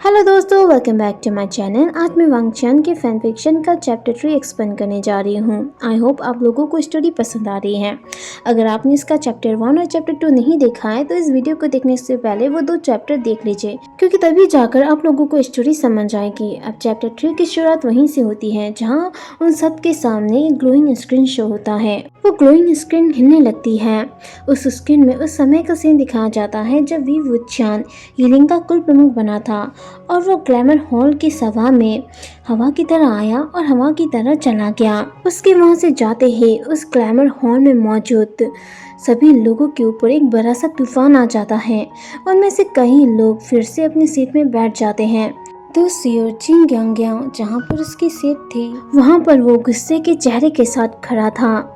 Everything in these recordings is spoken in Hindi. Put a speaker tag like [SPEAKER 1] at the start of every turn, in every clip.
[SPEAKER 1] हेलो दोस्तों, welcome back to my channel. आज मैं वांगचन के फैन फिक्शन का चैप्टर 3 एक्सप्लेन करने जा रही हूँ। आई होप आप लोगों को स्टोरी पसंद आ रही है। अगर आपने इसका चैप्टर 1 और चैप्टर 2 नहीं देखा है तो इस वीडियो को देखने से पहले वो 2 चैप्टर देख लीजिए, क्योंकि तभी जाकर आप लोगों को स्टोरी समझ आएगी। अब चैप्टर 3 की शुरुआत वहीं से होती है जहाँ उन सब के सामने एक ग्लोइंग स्क्रीन शो होता है। वो ग्लोइंग स्क्रीन हिलने लगती है। उस स्क्रीन में उस समय का सीन दिखाया जाता है जब वी वुचान यिलिंग का कुल प्रमुख बना था और वो ग्लैमर हॉल की सभा में हवा की तरह आया और हवा की तरह चला गया। उसके वहां से जाते ही उस ग्लैमर हॉल में मौजूद सभी लोगों के ऊपर एक बड़ा सा तूफान आ जाता है। उनमें से कई लोग फिर से अपनी सीट में बैठ जाते हैं। दूसरी ओर जिन ग्यांग्यांग जहाँ पर उसकी सीट थी वहाँ पर वो गुस्से के चेहरे के साथ खड़ा था।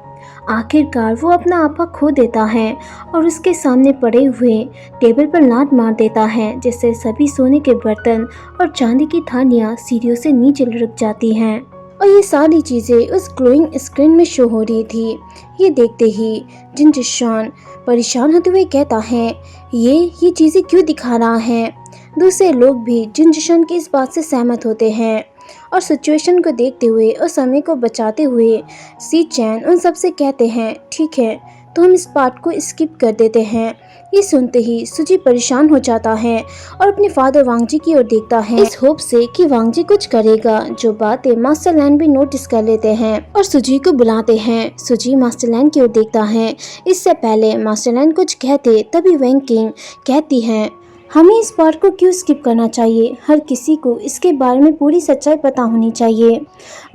[SPEAKER 1] आखिरकार वो अपना आपा खो देता है और उसके सामने पड़े हुए टेबल पर लात मार देता है, जिससे सभी सोने के बर्तन और चांदी की थालियां सीढ़ियों से नीचे लुढ़क जाती हैं। और ये सारी चीजें उस ग्लोइंग स्क्रीन में शो हो रही थी। ये देखते ही जिनजिशान परेशान होते हुए कहता है, ये चीजें क्यों दिखा रहा है। दूसरे लोग भी जिनजिशान की इस बात से सहमत होते हैं और सिचुएशन को देखते हुए और समय को बचाते हुए सी चैन उन सब से कहते हैं, ठीक है तो हम इस पार्ट को स्किप कर देते हैं। ये सुनते ही सुजी परेशान हो जाता है और अपने फादर वांगजी की ओर देखता है, इस होप से कि वांगजी कुछ करेगा। जो बातें मास्टरलैंड भी नोटिस कर लेते हैं और सुजी को बुलाते हैं। सुजी मास्टरलैंड की ओर देखता है। इससे पहले मास्टरलैंड कुछ कहते तभी वैंकिंग कहती है, हमें इस पार्ट को क्यों स्किप करना चाहिए। हर किसी को इसके बारे में पूरी सच्चाई पता होनी चाहिए।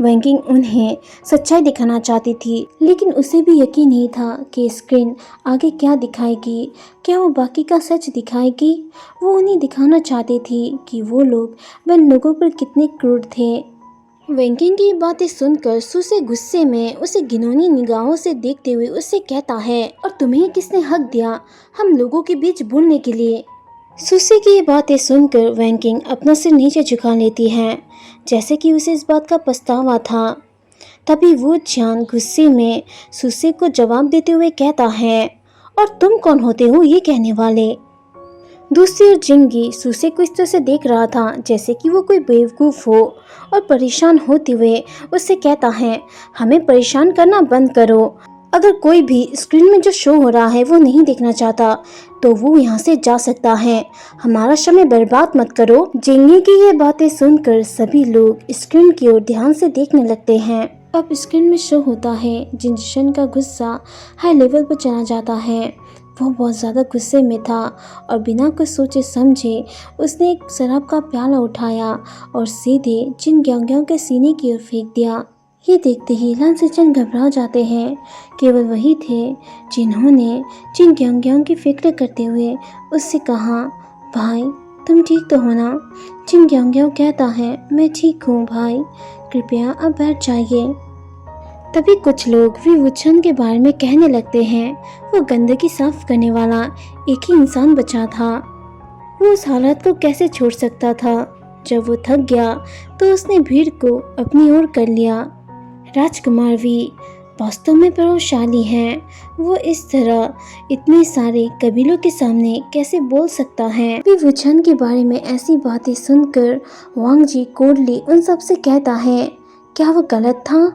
[SPEAKER 1] वैंकिंग उन्हें सच्चाई दिखाना चाहती थी, लेकिन उसे भी यकीन नहीं था कि स्क्रीन आगे क्या दिखाएगी। क्या वो बाकी का सच दिखाएगी। वो उन्हें दिखाना चाहती थी कि वो लोग वह लोगों पर कितने क्रूर थे। वैंकिंग की बातें सुनकर सुसे गुस्से में उसे घिनौनी निगाहों से देखते हुए उससे कहता है, और तुम्हें किसने हक दिया हम लोगों के बीच बोलने के लिए। सुसी की ये बातें सुनकर वैंकिंग अपना सिर नीचे झुका लेती है, जैसे कि उसे इस बात का पछतावा था। तभी वो चान गुस्से में सुसी को जवाब देते हुए कहता है, और तुम कौन होते हो ये कहने वाले। दूसरी ओर जिंगी सुसे को इस तरह से देख रहा था जैसे कि वो कोई बेवकूफ़ हो और परेशान होते हुए उससे कहता है, हमें परेशान करना बंद करो। अगर कोई भी स्क्रीन में जो शो हो रहा है वो नहीं देखना चाहता तो वो यहाँ से जा सकता है। हमारा समय बर्बाद मत करो। जिंगी की ये बातें सुनकर सभी लोग स्क्रीन की ओर ध्यान से देखने लगते हैं। अब स्क्रीन में शो होता है जिनजिशन का गुस्सा हाई लेवल पर चला जाता है। वो बहुत ज़्यादा गुस्से में था और बिना कुछ सोचे समझे उसने एक शराब का प्याला उठाया और सीधे जिन ग्यांग्यांग के सीने की ओर फेंक दिया। ये देखते ही लन सेचन घबरा जाते हैं। केवल वही थे जिन्होंने जिन ग्यांग्यांग की फिक्र करते हुए उससे कहा, भाई तुम ठीक तो हो ना। जिन ग्यांग्यांग कहता है, मैं ठीक हूँ भाई, कृपया अब बैठ जाइए। तभी कुछ लोग वी वुचान के बारे में कहने लगते हैं, वो गंदगी साफ करने वाला एक ही इंसान बचा था। वो उस हालत को कैसे छोड़ सकता था। जब वो थक गया तो उसने भीड़ को अपनी ओर कर लिया। राजकुमार वी वास्तव में प्रभावशाली हैं। वो इस तरह इतने सारे कबीलों के सामने कैसे बोल सकता है। वी वुचान के बारे में ऐसी बातें सुनकर वांगजी कोडली उन सब से कहता है, क्या वो गलत था।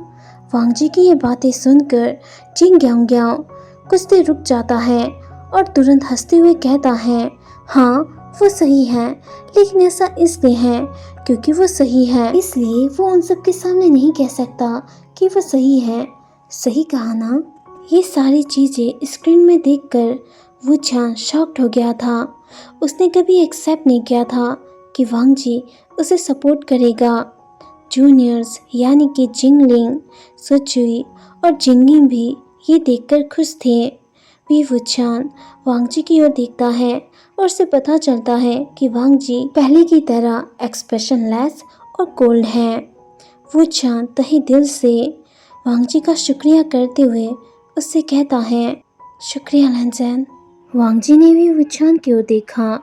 [SPEAKER 1] वांगजी की ये बातें सुनकर जिन ग्यांग्यांग कुछ देर रुक जाता है और तुरंत हंसते हुए कहता है, हाँ वो सही है, लेकिन ऐसा इसलिए है क्योंकि वो सही है, इसलिए वो उन सब के सामने नहीं कह सकता कि वो सही है। सही कहा ना। ये सारी चीजें स्क्रीन में देखकर वो चान शॉक्ड हो गया था। उसने कभी एक्सेप्ट नहीं किया था कि वांगजी उसे सपोर्ट करेगा। जूनियर्स यानी कि जिंगलिंग, सुचुई और जिंगिंग भी ये देखकर खुश थे। वी वुचान वांगजी की ओर देखता है और उसे पता चलता है कि वांगजी पहले की तरह एक्सप्रेशनलेस और कोल्ड है। वुचान तहे दिल से वांगजी का शुक्रिया करते हुए उससे कहता है, शुक्रिया लैंजन। वांगजी ने भी वुचान की ओर देखा,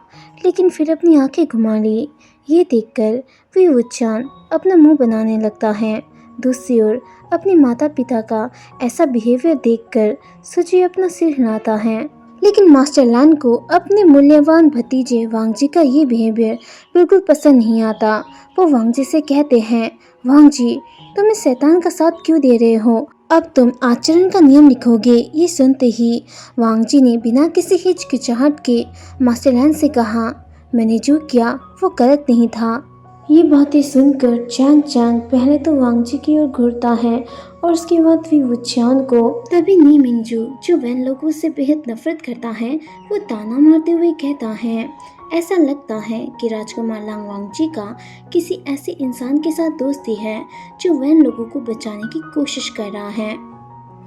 [SPEAKER 1] लेकिन फिर अपनी आंखें घुमा ली। ये देखकर वी वुचान अपना मुंह बनाने लगता है। दूसरी ओर अपने माता पिता का ऐसा बिहेवियर देखकर सुजी अपना सिर हिलाता है लेकिन मास्टर लैन को अपने मूल्यवान भतीजे वांगजी का ये बिहेवियर बिल्कुल पसंद नहीं आता। वो वांगजी से कहते हैं, वांगजी तुम इस शैतान का साथ क्यों दे रहे हो? अब तुम आचरण का नियम लिखोगे। ये सुनते ही वांगजी ने बिना किसी हिचकिचाहट के मास्टर लैन से कहा, मैंने जो किया वो गलत नहीं था। ये बातें सुनकर चैंग चैंग पहले तो वांगजी की ओर घूरता है और उसके बाद वी वुचान को। तभी नी मिंगजू जो वैन लोगों से बेहद नफरत करता है वो ताना मारते हुए कहता है, ऐसा लगता है कि राजकुमार लांग वांगजी का किसी ऐसे इंसान के साथ दोस्ती है जो वैन लोगों को बचाने की कोशिश कर रहा है।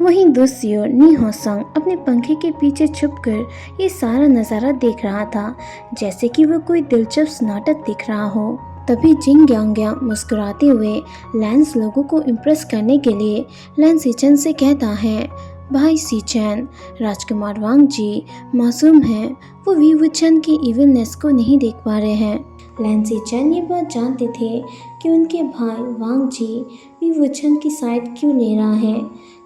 [SPEAKER 1] वहीं दूसरी ओर नी होसंग अपने पंखे के पीछे छुपकर ये सारा नज़ारा देख रहा था, जैसे कि वो कोई दिलचस्प नाटक देख रहा हो। तभी जिंग ग्यांग मुस्कुराते हुए लैंस लोगों को इम्प्रेस करने के लिए लैन सीचन से कहता है, भाई सीचन, राजकुमार वांगजी मासूम हैं, वो वी वुचन की इविलनेस को नहीं देख पा रहे हैं। लैन सीचन ये बात जानते थे कि उनके भाई वांगजी वी वुचन की साइड क्यों ले रहा है,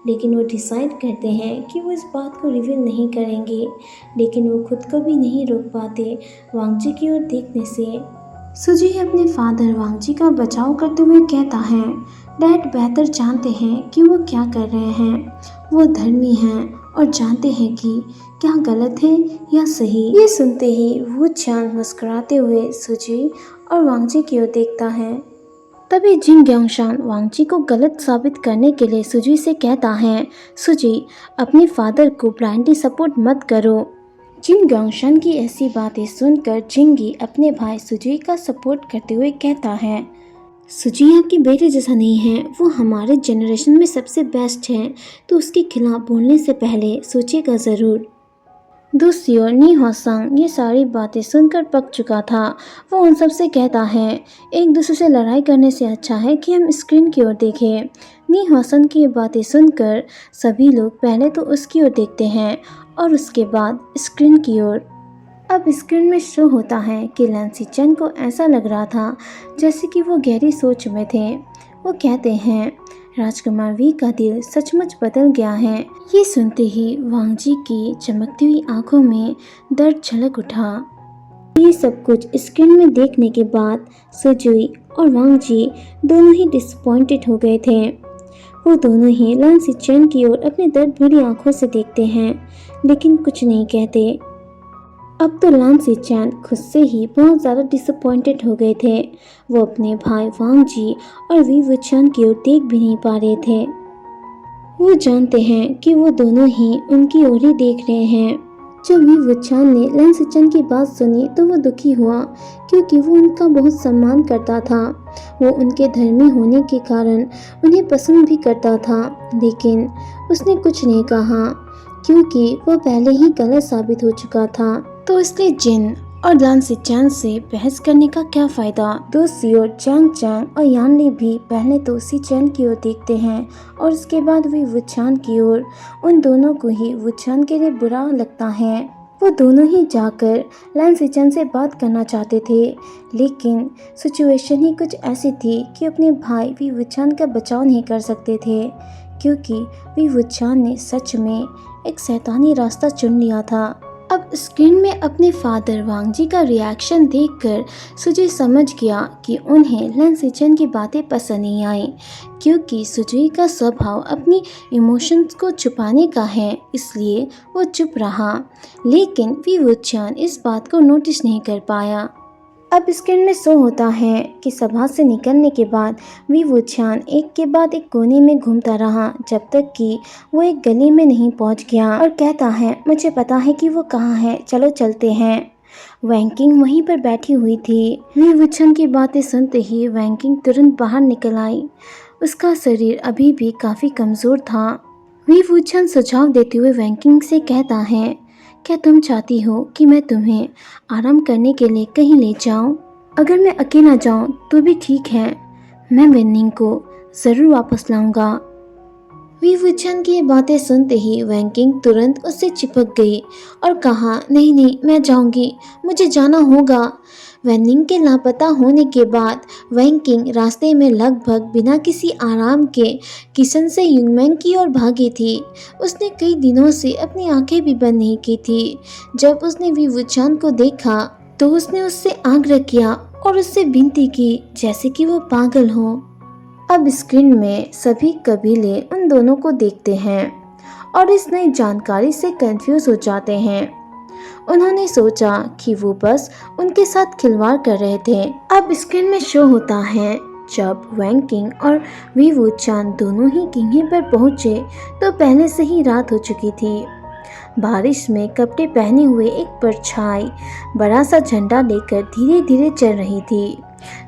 [SPEAKER 1] लेकिन वो डिसाइड करते हैं कि वो इस बात को रिवील नहीं करेंगे। लेकिन वो खुद को भी नहीं रोक पाते वांगजी की ओर देखने से। सुजी अपने फादर वांगजी का बचाव करते हुए कहता है, डैड बेहतर जानते हैं कि वो क्या कर रहे हैं। वो धर्मी हैं और जानते हैं कि क्या गलत है या सही। ये सुनते ही वो चांद मुस्कुराते हुए सुजी और वांगजी की ओर देखता है। तभी जिंग ग्यांगशान वांगजी को गलत साबित करने के लिए सुजी से कहता है, सुजी अपने फादर को ब्लाइंडली सपोर्ट मत करो। जिंग ग्यांगशान की ऐसी बातें सुनकर जिंगी अपने भाई सुजी का सपोर्ट करते हुए कहता है, सुजी आपके बेटे जैसा नहीं है, वो हमारे जनरेशन में सबसे बेस्ट है, तो उसके खिलाफ बोलने से पहले सोचेगा ज़रूर। दूसरी ओर नी होसंग ये सारी बातें सुनकर पक चुका था। वो उन सब से कहता है, एक दूसरे से लड़ाई करने से अच्छा है कि हम स्क्रीन की ओर देखें। नी होसंग की ये बातें सुनकर सभी लोग पहले तो उसकी ओर देखते हैं और उसके बाद स्क्रीन की ओर। अब स्क्रीन में शो होता है कि लैन सीचन को ऐसा लग रहा था जैसे कि वो गहरी सोच में थे। वो कहते हैं, राजकुमार वी का दिल सचमुच बदल गया है। ये सुनते ही वांगजी की चमकती हुई आंखों में दर्द झलक उठा। ये सब कुछ स्क्रीन में देखने के बाद सुजुई और वांगजी दोनों ही डिसअपॉइंटेड हो गए थे। वो दोनों ही लैन सीचन की ओर अपने दर्द भरी आंखों से देखते हैं, लेकिन कुछ नहीं कहते। अब तो लैन सीचन खुद से ही बहुत ज़्यादा डिसअपॉइंटेड हो गए थे। वो अपने भाई वांगजी और वी वुचन की ओर देख भी नहीं पा रहे थे। वो जानते हैं कि वो दोनों ही उनकी ओर ही देख रहे हैं। जब वी वुचन ने लैन सीचन की बात सुनी तो वो दुखी हुआ, क्योंकि वो उनका बहुत सम्मान करता था। वो उनके धर्मी होने के कारण उन्हें पसंद भी करता था, लेकिन उसने कुछ नहीं कहा क्योंकि वो पहले ही गलत साबित हो चुका था। तो इसलिए जिन और लैन सीचन से बहस करने का क्या फ़ायदा। दूसरी ओर चैंग चैंग और यानली भी पहले तो सीचन की ओर देखते हैं और उसके बाद वी वुचन की ओर। उन दोनों को ही वुचन के लिए बुरा लगता है। वो दोनों ही जाकर लैन सीचन से बात करना चाहते थे, लेकिन सिचुएशन ही कुछ ऐसी थी कि अपने भाई वी वुचन का बचाव नहीं कर सकते थे, क्योंकि वी वुचन ने सच में एक शैतानी रास्ता चुन लिया था। अब स्क्रीन में अपने फादर वांगजी का रिएक्शन देखकर सुजी समझ गया कि उन्हें लैन सीचन की बातें पसंद नहीं आई, क्योंकि सुजी का स्वभाव अपनी इमोशंस को छुपाने का है, इसलिए वो चुप रहा। लेकिन वी वुचन इस बात को नोटिस नहीं कर पाया। अब स्क्रीन में शो होता है कि सभा से निकलने के बाद वी वुचन एक के बाद एक कोने में घूमता रहा, जब तक कि वो एक गली में नहीं पहुंच गया और कहता है, मुझे पता है कि वो कहाँ है, चलो चलते हैं। वैंकिंग वहीं पर बैठी हुई थी। वी वुचन की बातें सुनते ही वैंकिंग तुरंत बाहर निकल आई। उसका शरीर अभी भी काफ़ी कमज़ोर था। वी वुचन सुझाव देते हुए वैंकिंग से कहता है, क्या तुम चाहती हो कि मैं तुम्हें आराम करने के लिए कहीं ले जाऊं? अगर मैं अकेला जाऊं तो भी ठीक है, मैं वेनिंग को ज़रूर वापस लाऊंगा। वी वुचन की ये बातें सुनते ही वैंकिंग तुरंत उससे चिपक गई और कहा, नहीं नहीं, मैं जाऊंगी, मुझे जाना होगा। वैनिंग के लापता होने के बाद वैंकिंग रास्ते में लगभग बिना किसी आराम के किशन से युंगमैंग की ओर भागी थी। उसने कई दिनों से अपनी आंखें भी बंद नहीं की थी। जब उसने वी वुचान को देखा तो उसने उससे आग्रह किया और उससे विनती की जैसे कि वो पागल हो। अब स्क्रीन में सभी कबीले उन दोनों को देखते हैं और इस नई जानकारी से कंफ्यूज हो जाते हैं। उन्होंने सोचा कि वो बस उनके साथ खिलवाड़ कर रहे थे। अब स्क्रीन में शो होता है जब वैंग किंग और वी वुचान दोनों ही किंगे पर पहुंचे तो पहले से ही रात हो चुकी थी। बारिश में कपड़े पहने हुए एक परछाई बड़ा सा झंडा लेकर धीरे धीरे चल रही थी।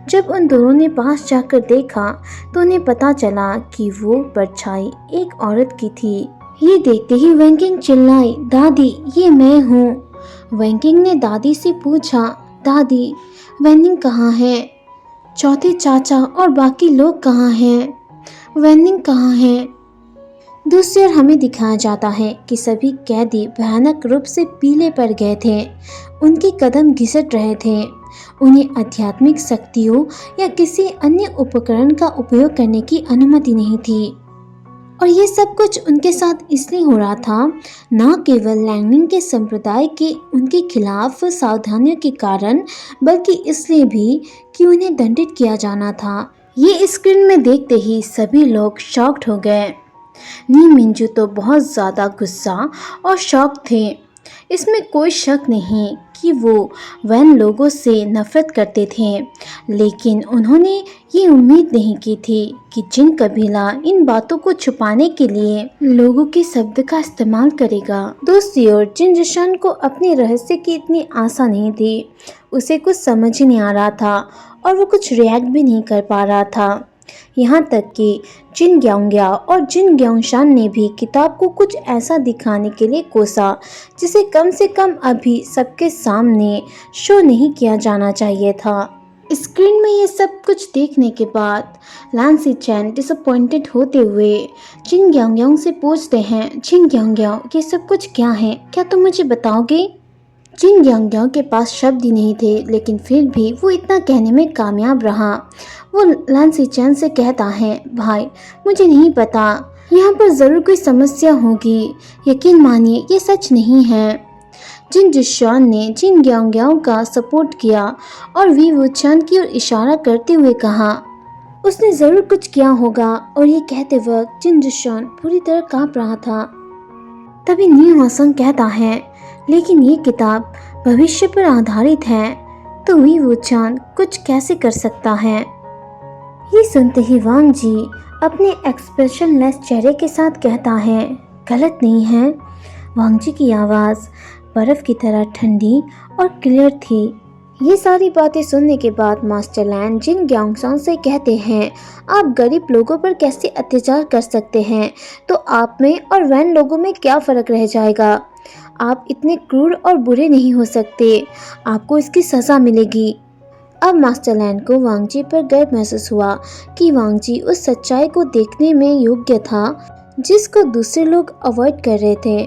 [SPEAKER 1] जब उन दोनों ने पास जाकर देखा तो उन्हें पता चला कि वो परछाई एक औरत की थी। ये देखते ही वैंकिंग चिल्लाई, दादी ये मैं हूँ। वैंकिंग ने दादी से पूछा, दादी वैनिंग कहाँ है? चौथे चाचा और बाकी लोग कहाँ हैं? वैनिंग कहाँ है? दूसरी ओर हमें दिखाया जाता है कि सभी कैदी भयानक रूप से पीले पड़ गए थे। उनके कदम घिसट रहे थे। उन्हें आध्यात्मिक शक्तियों या किसी अन्य उपकरण का उपयोग करने की अनुमति नहीं थी। और ये सब कुछ उनके साथ इसलिए हो रहा था, न केवल लैंगनिंग के संप्रदाय के उनके खिलाफ सावधानियों के कारण, बल्कि इसलिए भी कि उन्हें दंडित किया जाना था। ये स्क्रीन में देखते ही सभी लोग शॉक्ड हो गए। नी मिंजू तो बहुत ज़्यादा गुस्सा और शॉक थे। इसमें कोई शक नहीं कि वो वैन लोगों से नफरत करते थे, लेकिन उन्होंने ये उम्मीद नहीं की थी कि जिन कबीला इन बातों को छुपाने के लिए लोगों के शब्द का इस्तेमाल करेगा। दूसरी ओर जिन जशान को अपने रहस्य की इतनी आशा नहीं थी, उसे कुछ समझ ही नहीं आ रहा था और वो कुछ रिएक्ट भी नहीं कर पा रहा था। यहाँ तक कि जिन ग्यांग्या और जिन ग्यांगशान ने भी किताब को कुछ ऐसा दिखाने के लिए कोसा जिसे कम से कम अभी सबके सामने शो नहीं किया जाना चाहिए था। स्क्रीन में ये सब कुछ देखने के बाद लान सी चैन डिसअपॉइंटेड होते हुए जिन ग्यांग्याओं से पूछते हैं, जिन ग्यांग्याओ ये सब कुछ क्या है, क्या तुम मुझे बताओगे? जिन ग्यांग्याओ के पास शब्द ही नहीं थे, लेकिन फिर भी वो इतना कहने में कामयाब रहा। वो लान सी चैन से कहता है, भाई मुझे नहीं पता, यहाँ पर ज़रूर कोई समस्या होगी। यकीन मानिए ये सच नहीं है। जिन जिशान ने जिन ग्यांग्याओं का सपोर्ट किया और वी वुचान की ओर इशारा करते हुए कहा, उसने ज़रूर कुछ किया होगा। और ये कहते वक्त जिन जिशान पूरी तरह कांप रहा था। तभी नी वासंग कहता है, लेकिन ये किताब भविष्य पर आधारित है, तो वी वुचान कुछ कैसे कर सकता है? ये सुनते ही वांग जी अपने एक्सप्रेशनलेस चेहरे के साथ कहता है, गलत नहीं है। वांग जी की आवाज़ बर्फ की तरह ठंडी और क्लियर थी। ये सारी बातें सुनने के बाद मास्टर लैन जिन ग्यांगसान से कहते हैं, आप गरीब लोगों पर कैसे अत्याचार कर सकते हैं? तो आप में और वैन लोगों में क्या फ़र्क रह जाएगा? आप इतने क्रूर और बुरे नहीं हो सकते। आपको इसकी सज़ा मिलेगी। अब मास्टर लैन को वांग जी पर गर्व महसूस हुआ कि वांग जी उस सच्चाई को देखने में योग्य था जिसको दूसरे लोग अवॉइड कर रहे थे।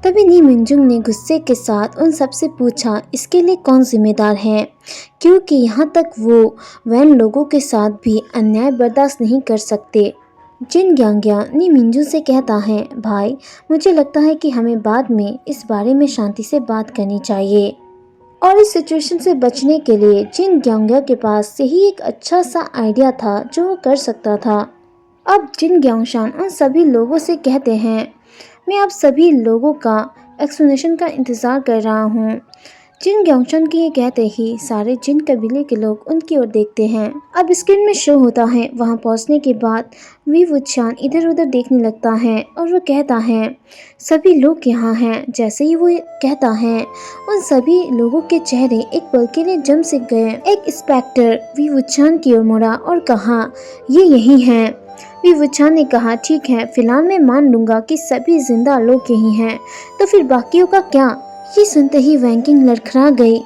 [SPEAKER 1] तभी नी मिंजुंग ने गुस्से के साथ उन सबसे पूछा, इसके लिए कौन जिम्मेदार है? क्योंकि यहाँ तक वो वैन लोगों के साथ भी अन्याय बर्दाश्त नहीं कर सकते। जिन ग्यांग्या नी मिंजुंग से कहता है, भाई मुझे लगता है कि हमें बाद में इस बारे में शांति से बात करनी चाहिए। और इस सिचुएशन से बचने के लिए जिन ग्यांग्या के पास से ही एक अच्छा सा आइडिया था जो वो कर सकता था। अब जिन ग्यांगशान उन सभी लोगों से कहते हैं, मैं आप सभी लोगों का एक्सप्लेनेशन का इंतज़ार कर रहा हूँ। जिन ग्यांगशान के ये कहते ही सारे जिन कबीले के लोग उनकी ओर देखते हैं। अब स्क्रीन में शो होता है। वहाँ पहुँचने के बाद वी वुचान इधर उधर देखने लगता है और वो कहता है, सभी लोग यहाँ हैं। जैसे ही वो कहता है, उन सभी लोगों के चेहरे एक पल के लिए जम से गए। एक इंस्पेक्टर वी वुचान की ओर मुड़ा और कहा, ये यही हैं। वी वुचान ने कहा, ठीक है, फिलहाल मैं मान लूंगा कि सभी जिंदा लोग यही हैं, तो फिर बाकियों का क्या? ये सुनते ही वैंकिंग लड़खड़ा गई।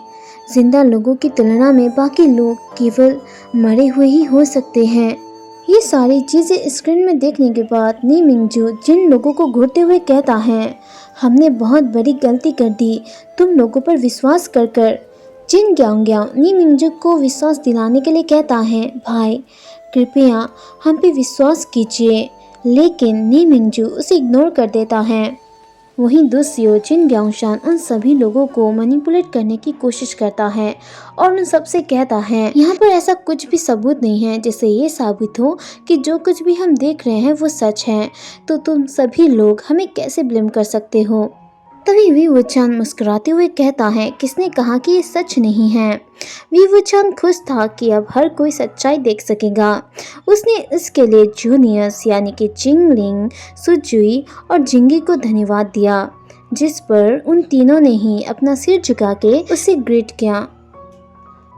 [SPEAKER 1] जिंदा लोगों की तुलना में बाकी लोग केवल मरे हुए ही हो सकते हैं। ये सारी चीजें स्क्रीन में देखने के बाद नी मिंजू जिन लोगों को घूरते हुए कहता है, हमने बहुत बड़ी गलती कर दी तुम लोगों पर विश्वास कर कर। जिन ग्यांग्यांग नी मिंगजुक को विश्वास दिलाने के लिए कहता है, भाई कृपया हम पे विश्वास कीजिए, लेकिन नी मिंगजू उसे इग्नोर कर देता है। वहीं दूसरी जिन ग्यांगशान उन सभी लोगों को मैनिपुलेट करने की कोशिश करता है और उन सबसे कहता है, यहाँ पर ऐसा कुछ भी सबूत नहीं है जिससे ये साबित हो कि जो कुछ भी हम देख रहे हैं वो सच है, तो तुम सभी लोग हमें कैसे ब्लेम कर सकते हो। तभी वी वुचान मुस्कुराते हुए कहता है, किसने कहा कि ये सच नहीं है। वी वुचान खुश था कि अब हर कोई सच्चाई देख सकेगा। उसने इसके लिए जूनियर्स यानी कि जिंगलिंग, सुजुई और जिंगी को धन्यवाद दिया, जिस पर उन तीनों ने ही अपना सिर झुका के उसे ग्रीट किया।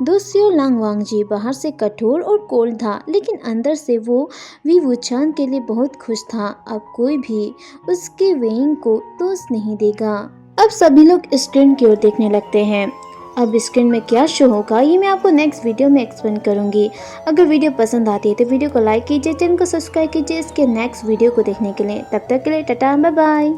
[SPEAKER 1] दोस्तियों लांगवांगजी बाहर से कठोर और कोल्ड था, लेकिन अंदर से वो वी वुचान के लिए बहुत खुश था। अब कोई भी उसके वेइंग को दोष नहीं देगा। अब सभी लोग स्क्रीन की ओर देखने लगते हैं। अब स्क्रीन में क्या शो होगा ये मैं आपको नेक्स्ट वीडियो में एक्सप्लेन करूंगी। अगर वीडियो पसंद आती है तो वीडियो को लाइक कीजिए, चैनल को सब्सक्राइब कीजिए इसके नेक्स्ट वीडियो को देखने के लिए। तब तक के लिए टाटा, बाय बाय।